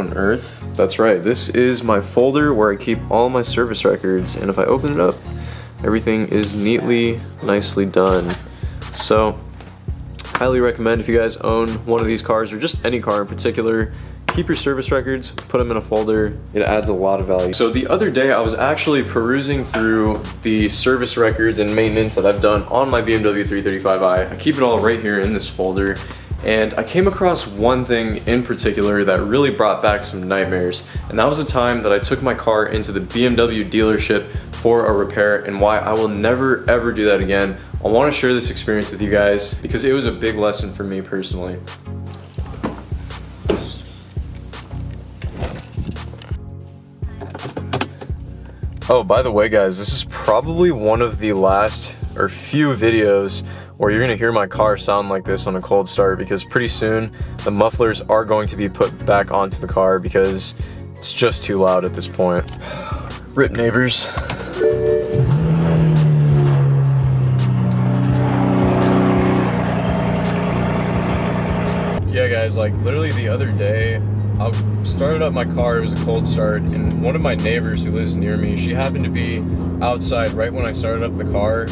on earth? That's right, this is my folder where I keep all my service records, and if I open it up, everything is neatly, nicely done. So, highly recommend if you guys own one of these cars, or just any car in particular, keep your service records, put them in a folder. It adds a lot of value. So the other day I was actually perusing through the service records and maintenance that I've done on my BMW 335i. I keep it all right here in this folder. And I came across one thing in particular that really brought back some nightmares. And that was the time that I took my car into the BMW dealership for a repair, and why I will never ever do that again. I want to share this experience with you guys because it was a big lesson for me personally. Oh, by the way guys, this is probably one of the last or few videos where you're gonna hear my car sound like this on a cold start, because pretty soon the mufflers are going to be put back onto the car because it's just too loud at this point. Rip neighbors. Yeah guys, like literally the other day, I started up my car, it was a cold start, and one of my neighbors who lives near me, she happened to be outside right when I started up the car,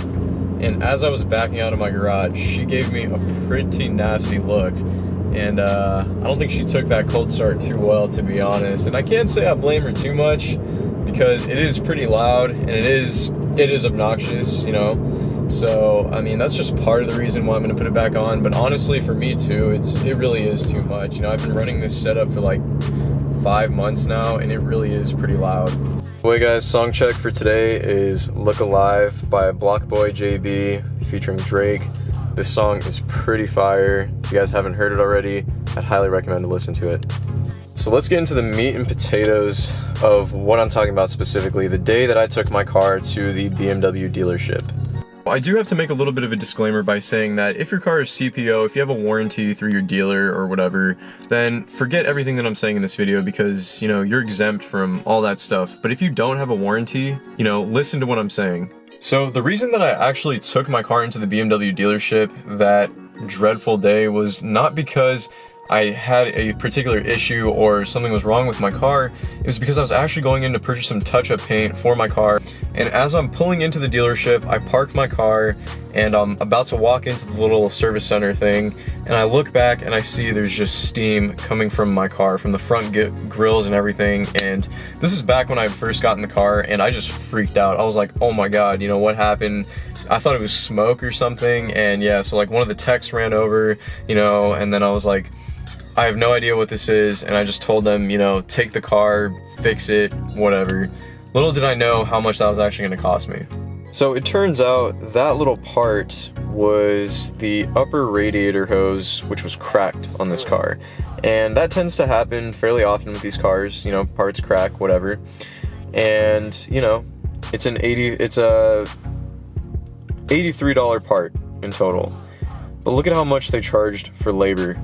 and as I was backing out of my garage, she gave me a pretty nasty look, and I don't think she took that cold start too well, to be honest. And I can't say I blame her too much, because it is pretty loud, and it is obnoxious, you know? So, I mean, that's just part of the reason why I'm gonna put it back on, but honestly, for me too, it really is too much. You know, I've been running this setup for like 5 months now, and it really is pretty loud. Anyway guys, song check for today is Look Alive by Blockboy JB featuring Drake. This song is pretty fire. If you guys haven't heard it already, I'd highly recommend to listen to it. So let's get into the meat and potatoes of what I'm talking about specifically, the day that I took my car to the BMW dealership. I do have to make a little bit of a disclaimer by saying that if your car is CPO, if you have a warranty through your dealer or whatever, then forget everything that I'm saying in this video, because, you know, you're exempt from all that stuff. But if you don't have a warranty, you know, listen to what I'm saying. So the reason that I actually took my car into the BMW dealership that dreadful day was not because I had a particular issue or something was wrong with my car. It was because I was actually going in to purchase some touch-up paint for my car, and as I'm pulling into the dealership, I parked my car and I'm about to walk into the little service center thing, and I look back and I see there's just steam coming from my car, from the front grills and everything. And this is back when I first got in the car, and I just freaked out. I was like, oh my god, you know, what happened? I thought it was smoke or something. And yeah, so like one of the techs ran over, you know, and then I was like, I have no idea what this is, and I just told them, you know, take the car, fix it, whatever. Little did I know how much that was actually going to cost me. So it turns out that little part was the upper radiator hose, which was cracked on this car. And that tends to happen fairly often with these cars, you know, parts crack, whatever. And, you know, it's a $83 part in total. But look at how much they charged for labor.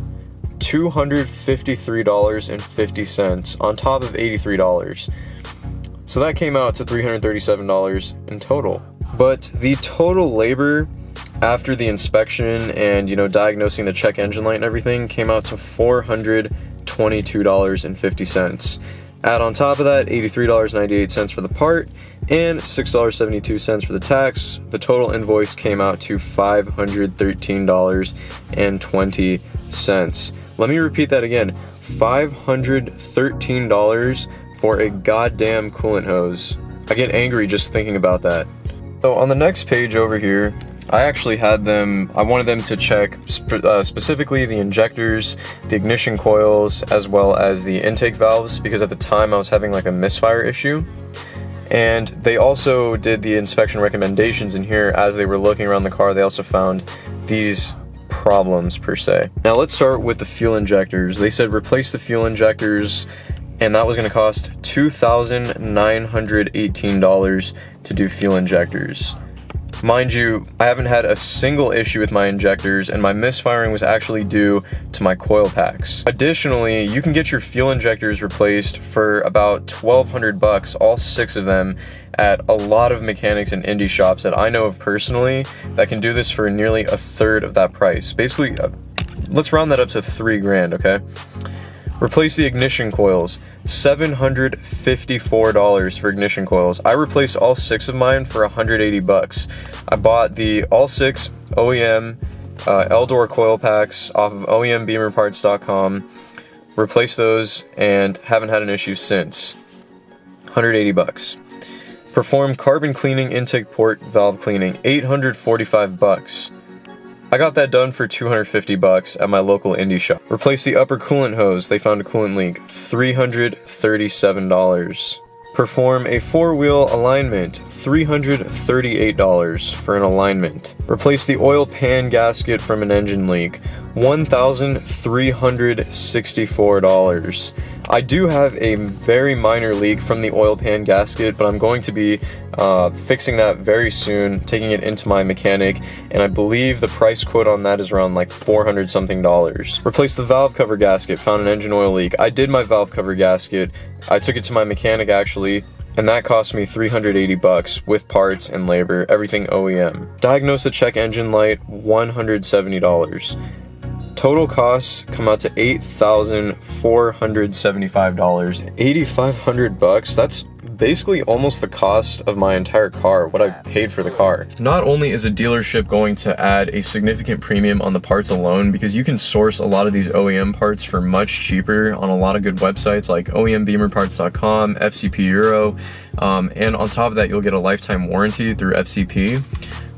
$253.50 on top of $83. So that came out to $337 in total. But the total labor after the inspection and, you know, diagnosing the check engine light and everything came out to $422.50. Add on top of that $83.98 for the part and $6.72 for the tax. The total invoice came out to $513.20. Let me repeat that again, $513 for a goddamn coolant hose. I get angry just thinking about that. So on the next page over here, I wanted them to check specifically the injectors, the ignition coils, as well as the intake valves, because at the time I was having like a misfire issue. And they also did the inspection recommendations in here. As they were looking around the car, they also found these problems per se. Now let's start with the fuel injectors. They said replace the fuel injectors, and that was going to cost $2,918 to do fuel injectors. Mind you, I haven't had a single issue with my injectors, and my misfiring was actually due to my coil packs. Additionally, you can get your fuel injectors replaced for about $1,200, all 6 of them, at a lot of mechanics and indie shops that I know of personally that can do this for nearly a third of that price. Basically, let's round that up to $3 grand, okay? Replace the ignition coils. $754 for ignition coils. I replaced all 6 of mine for 180 bucks. I bought the all 6 OEM L-door coil packs off of OEMBeamerParts.com. Replaced those and haven't had an issue since. 180 bucks. Perform carbon cleaning intake port valve cleaning. 845 bucks. I got that done for 250 bucks at my local indie shop. Replace the upper coolant hose. They found a coolant leak. $337. Perform a 4-wheel alignment. $338 for an alignment. Replace the oil pan gasket from an engine leak. $1,364. I do have a very minor leak from the oil pan gasket, but I'm going to be fixing that very soon, taking it into my mechanic, and I believe the price quote on that is around like $400 something. Replace the valve cover gasket, found an engine oil leak. I did my valve cover gasket. I took it to my mechanic actually, and that cost me 380 bucks with parts and labor, everything OEM. Diagnose the check engine light, $170. Total costs come out to $8,475. 8,500 bucks. That's basically almost the cost of my entire car, what I paid for the car. Not only is a dealership going to add a significant premium on the parts alone, because you can source a lot of these OEM parts for much cheaper on a lot of good websites like OEMBeamerParts.com, FCP Euro, and on top of that you'll get a lifetime warranty through FCP.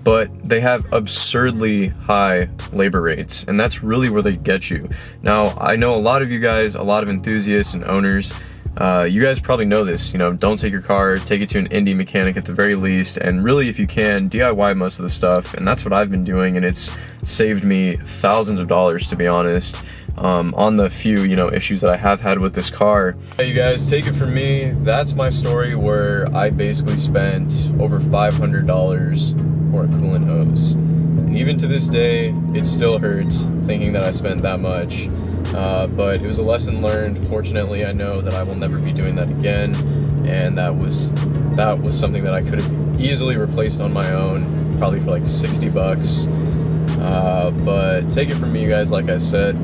But they have absurdly high labor rates, and that's really where they get you. Now, I know a lot of you guys, a lot of enthusiasts and owners, you guys probably know this, you know, don't take your car, take it to an indie mechanic at the very least, and really, if you can, DIY most of the stuff, and that's what I've been doing, and it's saved me thousands of dollars, to be honest, on the few, you know, issues that I have had with this car. Hey, you guys, take it from me, that's my story where I basically spent over $500 for a coolant hose. And even to this day, it still hurts thinking that I spent that much. But it was a lesson learned. Fortunately, I know that I will never be doing that again, and that was something that I could have easily replaced on my own, probably for like 60 bucks. But take it from me, you guys, like I said,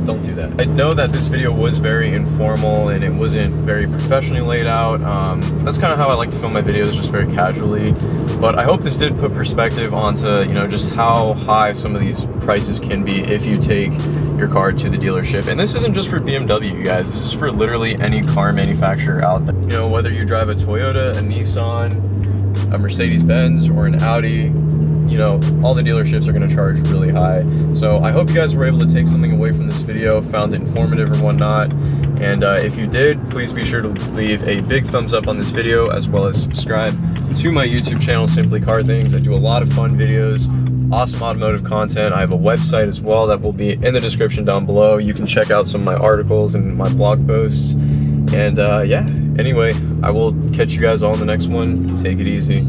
don't do that. I know that this video was very informal and it wasn't very professionally laid out. That's kind of how I like to film my videos, just very casually. But I hope this did put perspective onto, you know, just how high some of these prices can be if you take your car to the dealership. And this isn't just for BMW, you guys. This is for literally any car manufacturer out there. You know, whether you drive a Toyota, a Nissan, a Mercedes-Benz, or an Audi, you know, all the dealerships are going to charge really high. So I hope you guys were able to take something away from this video, found it informative or whatnot. And if you did, please be sure to leave a big thumbs up on this video, as well as subscribe to my YouTube channel, Simply Car Things. I do a lot of fun videos, awesome automotive content. I have a website as well that will be in the description down below. You can check out some of my articles and my blog posts. And yeah, anyway, I will catch you guys all in the next one. Take it easy.